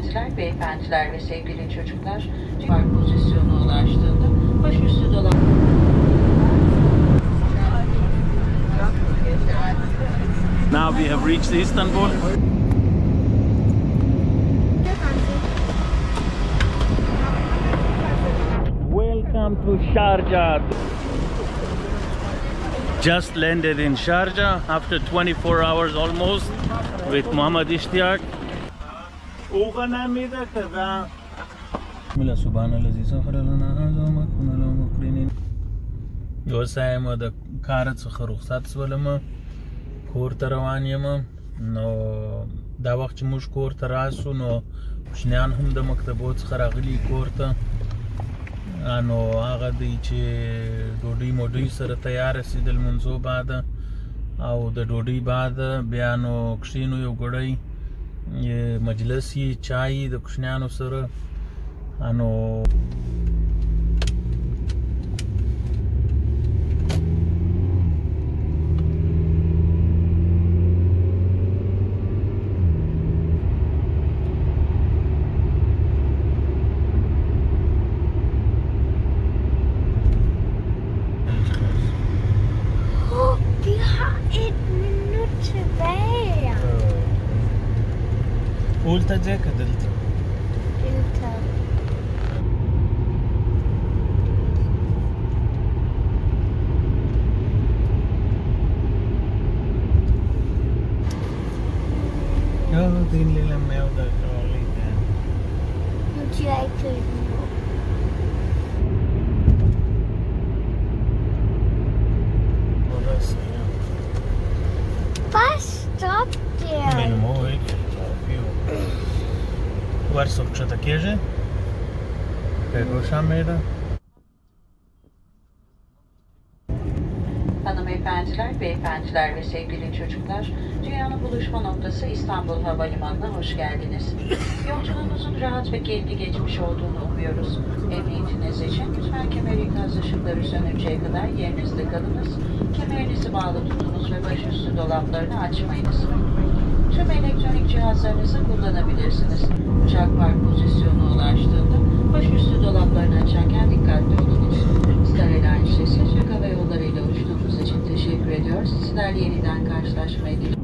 hanımefendiler, beyefendiler ve sevgili çocuklar, park pozisyonu ulaştığında başüstü dolap. Now we have reached Istanbul. Welcome to Sharjah. Just landed in Sharjah after 24 hours almost with Muhammad Ishtiyaq. Subhanallah sakhara lana hadha ma kunna lahu muqrinin. Yo saim da kar څخه رخصت سولم کور ته روان یم نو دا وخت چې موږ کور ته راسو نو کوچنیان هم د مکتبو څخه راغلي کور ته نو هغه دی چې ډوډۍ موډۍ سره تیار سي د لمونځو بعد او د ډوډۍ بعد بیا نو کښینو یو ګړی مجلس یې چای د کوچنیانو سره نو قلت ځای که دلته దీనిలో మేము కావాలి Bus stop there. ورسوک چته کېږي Pergoşameda. Hanımefendiler, beyefendiler ve sevgili çocuklar, dünyanın buluşma noktası İstanbul Havalimanı'na hoş geldiniz. Yolculuğunuzun rahat ve keyifli geçmiş olduğunu umuyoruz. Emniyetiniz için lütfen kemer ikaz ışıkları sönünceye kadar yerinizde kalınız, kemerinizi bağlı tutunuz ve başüstü dolaplarını açmayınız. Tüm elektronik cihazlarınızı kullanabilirsiniz. Uçak park pozisyonu ulaştığında başüstü dolaplarını açarken dikkatli olunuz. Star Airlines'le Türk Hava Yolları ile uçtuğunuz için teşekkür ediyoruz. Sizlerle yeniden karşılaşmayı diliyoruz.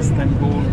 Istanbul.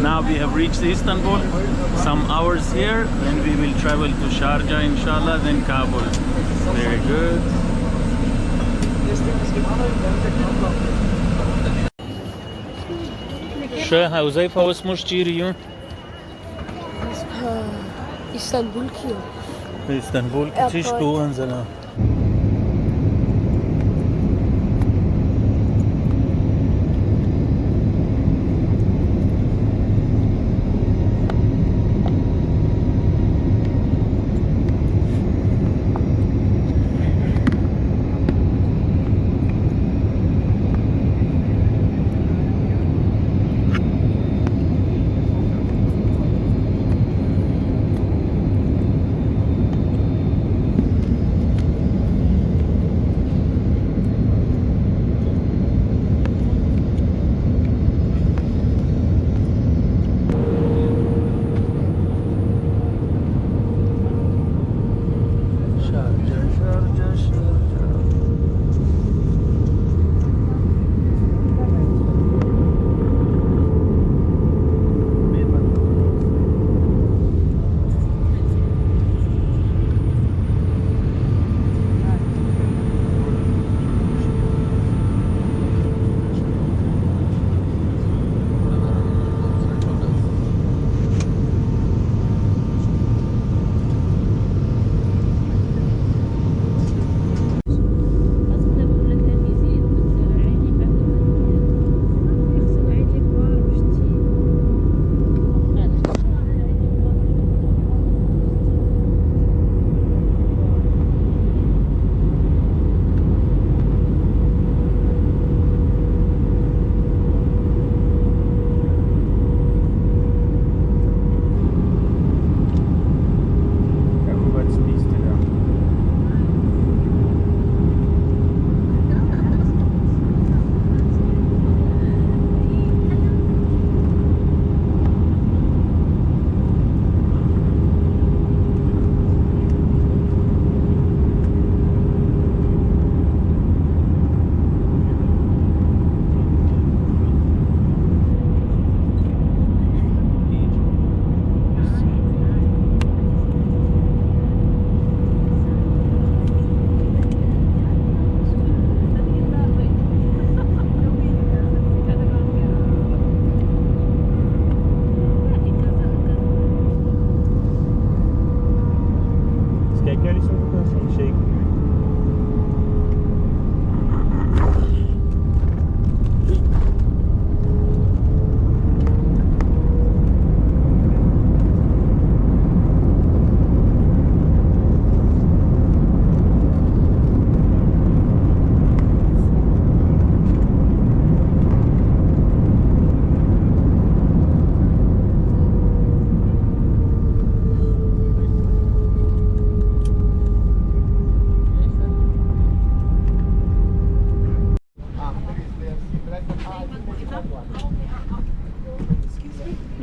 Now we have reached Istanbul, some hours here, then we will travel to Sharjah inshallah, then Kabul. Very good. Huzaifa was چیری İstanbul ki. İstanbul چیش تو انزلا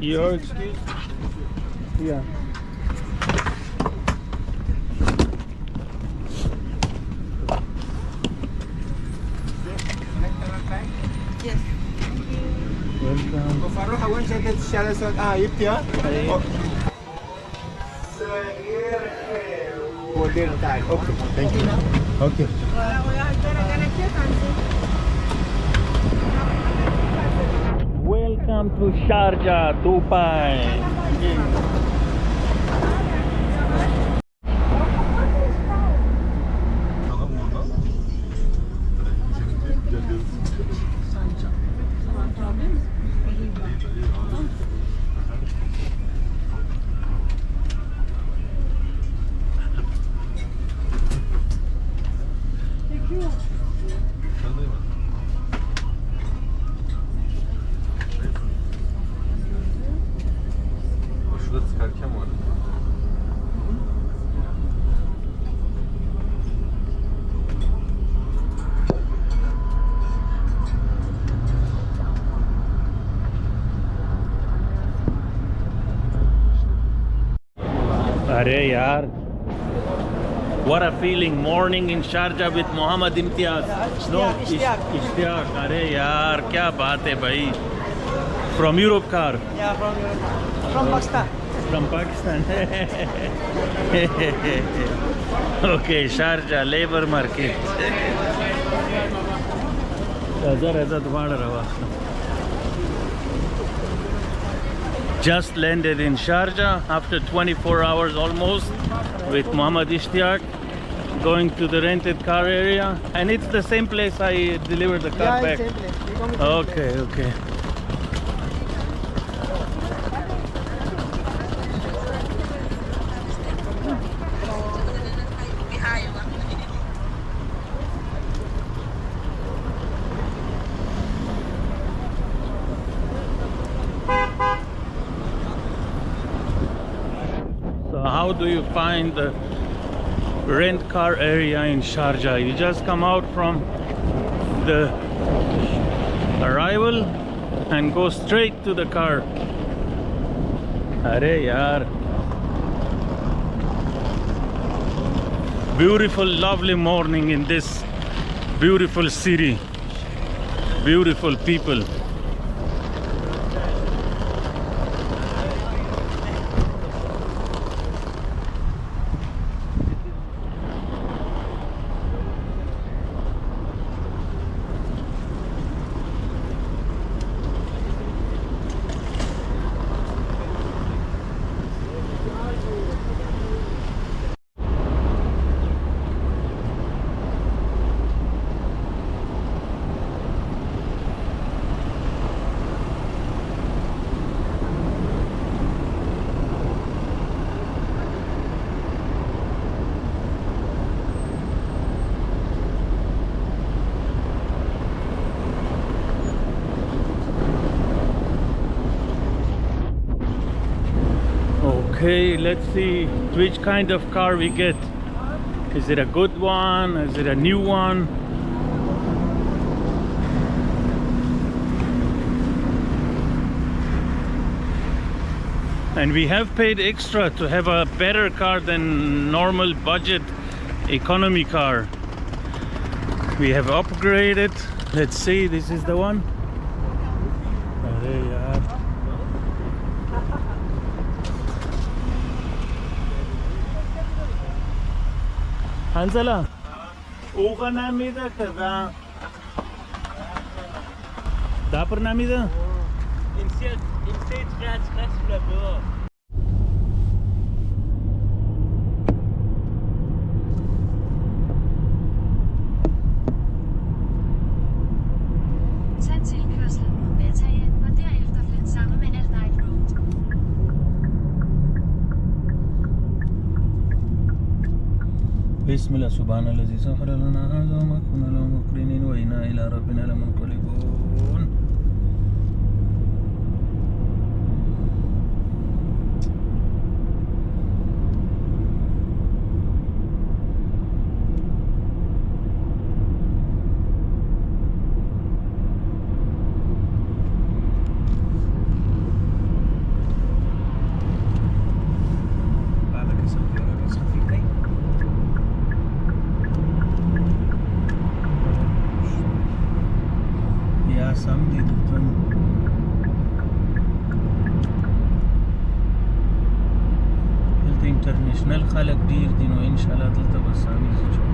Your excuse? Yeah. Yes. Welcome. فروح وين شدت الشارع الاسود؟ جبتها؟ أيوة. ودينا تعال. اوكي ثانك يو. اوكي. Welcome to Sharjah, Dubai. Şurada çıkarken var. अरे यार, what a feeling, morning in Sharjah with Muhammad Imtiaz. No, Ishtiyaq. अरे यार क्या बात है भाई. From Europe car. Yeah, from Europe. From Pakistan. From Pakistan. Okay, Sharjah labor market. Just landed in Sharjah after 24 hours almost with Muhammad Ishtiyaq, going to the rented car area, and it's the same place I delivered the car back. Same place. We come to same Okay, okay. So how do you find the rent car area in Sharjah? You just come out from the arrival and go straight to the car. Arey yaar. Beautiful, lovely morning in this beautiful city. Beautiful people. Okay, let's see which kind of car we get. Is it a good one? Is it a new one? And we have paid extra to have a better car than normal budget economy car. We have upgraded. Let's see, this is the one. Arey yaar. Hansala, uga namida kada. Dapper namida. Instead, scratch the door. Tag tilkørslen mod Bataille og derefter flyt sammen med Al-Night Road. بسم الله سبحان الذي سخر لنا هذا وما كنا له مقرنين وإنا إلى ربنا لمنقلبون. انټرنیشنل خلک ډیر دي نو ان شاء الله دلته به سامي ځو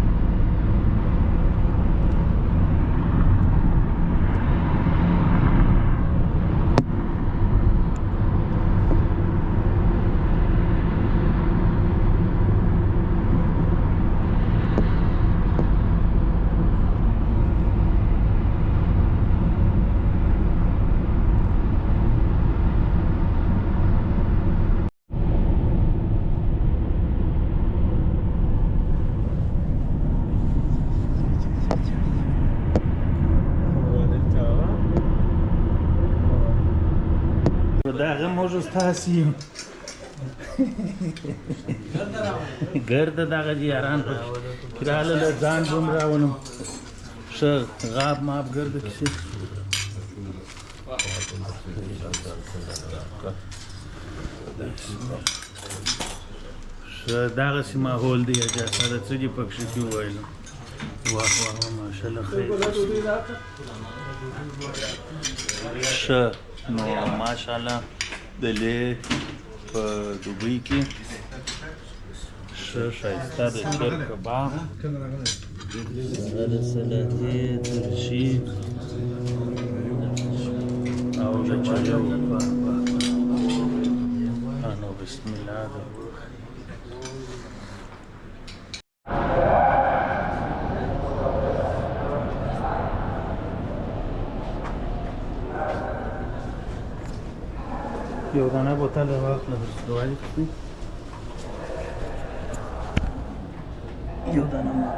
داغه موجو ستاسي ګرد دغه یاران په کراله له ځان بوم راونم ش غاب ماب ګرد کشي ش دغه سي ماحول دی چې سره څه دی پکښې کې وایل واه واه ماشاءالله خیر ش نو ماشاءالله د لې په دوبۍ کې ښه ښایسته د چرګ کباب د سلاتې ترشي او د چلو نو بسم الله یو دانه بوتل واخله دروازه کې یو دانه ما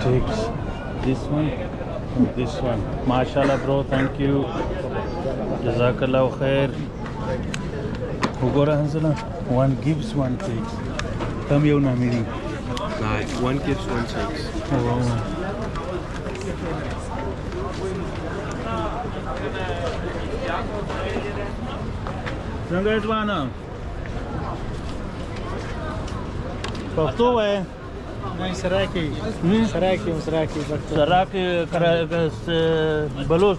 Takes this one and this one. MashaAllah, bro. Thank you. Jazakallah khair. Ugora Hansala. One gives, one takes. Come here, Namiri. One gives, one takes. Oh, wow. څنګه ځوانه پښتو وای سراكي سراکي بلوچ